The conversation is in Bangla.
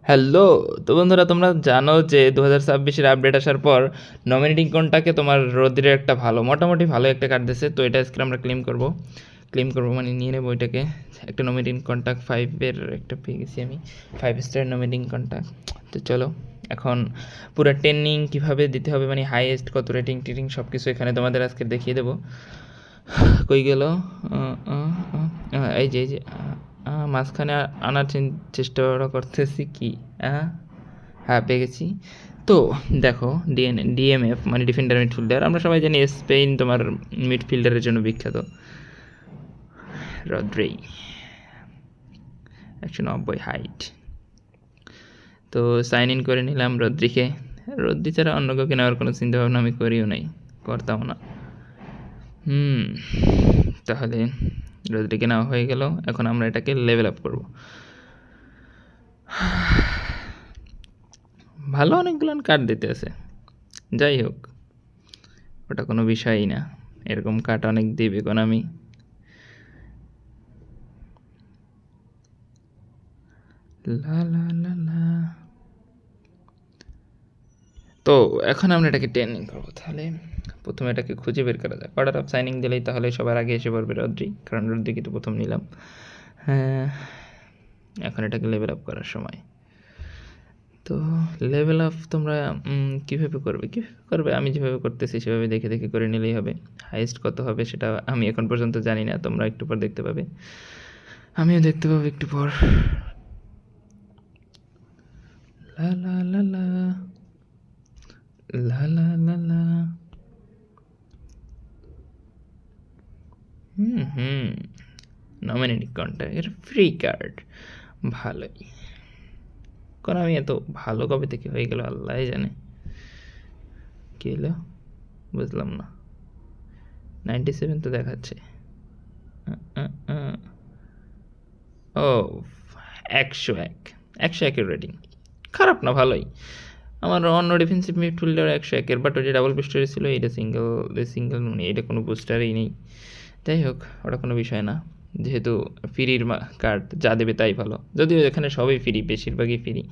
হ্যালো। তো বন্ধুরা, তোমরা জানো যে 2026-এর আপডেট আসার পর নমিনেটিং কোনটাকে তোমার রোদ্রের একটা মোটামুটি ভালো একটা কার্ড দিয়েছে। তো এটা আজকে আমরা ক্লেম করবো মানে নিয়ে নেবো এটাকে। একটা নমিনেটিং কন্ট্যাক্ট 5-এর একটা পেয়ে গেছি আমি, 5 স্টার নমিনেটিং কন্ট্যাক্ট। তো চলো এখন পুরো ট্রেনিং কীভাবে দিতে হবে, মানে হাইয়েস্ট কত রেটিং টিটিং সব কিছু এখানে তোমাদের আজকে দেখিয়ে দেবো। কই গেল? এই যে মাঝখানে আনার চেষ্টা করতেছি কি। হ্যাঁ, পেয়ে গেছি। তো দেখো, ডিএমএফ মানে ডিফেন্ডার মিডফিল্ডার, আমরা সবাই জানি স্পেন তোমার মিডফিল্ডারের জন্য বিখ্যাত। Rodri 190 height. তো সাইন ইন করে নিলাম রদ্রিকে। রদ্রি ছাড়া অন্য কাউকে নেওয়ার কোনো চিন্তাভাবনা আমি করিও নাই, করতাম না। তাহলে রদ্রিকে নেওয়া হয়ে গেল। এখন আমরা এটাকে লেভেল আপ করব। ভালো অনেকগুলো কার্ড দিতে আছে, যাই হোক ওটা কোনো বিষয়ই না, এরকম কার্ড অনেক দিবে কোন আমি। লা লা লা লা। তো এখন আমরা এটাকে ট্রেনিং করবো। তাহলে প্রথমে এটাকে খুঁজে বের করা যায়। অর্ডার অফ সাইনিং দিলেই তাহলে সবার আগে এসে পড়বে রদ্রি, কারণ রদ্রিকে তো প্রথম নিলাম। হ্যাঁ, এখন এটাকে লেভেল আপ করার সময়। তো লেভেল আপ তোমরা কীভাবে করবে আমি যেভাবে করতেছি সেভাবে দেখে দেখে করে নিলেই হবে। হাইয়েস্ট কত হবে সেটা আমি এখন পর্যন্ত জানি না, তোমরা একটু পর দেখতে পাবে, আমিও দেখতে পাবো একটু পর। লা লা লা লা লা লা লা লা। নমিনেটিং কন্ট্যাক্ট ফ্রি কার্ড, ভালোই। কারণ আমি এত ভালো কবে থেকে হয়ে গেল আল্লাহ জানে। কী হলো বুঝলাম না। 97 তো দেখাচ্ছে। ও 101 রেটিং, খারাপ না, ভালোই। আমার অন্য ডিফেন্সিভ মিডফিল্ডার 101, বাট ওই যে ডাবল বুস্টারে ছিল, এটা সিঙ্গেল মানে এটা কোনো বুস্টারই নেই। যাই হোক, ওটা কোনো বিষয় না, যেহেতু ফ্রির কার্ড, যা দেবে তাই ভালো। যদিও এখানে সবই ফ্রি, বেশিরভাগই ফ্রি।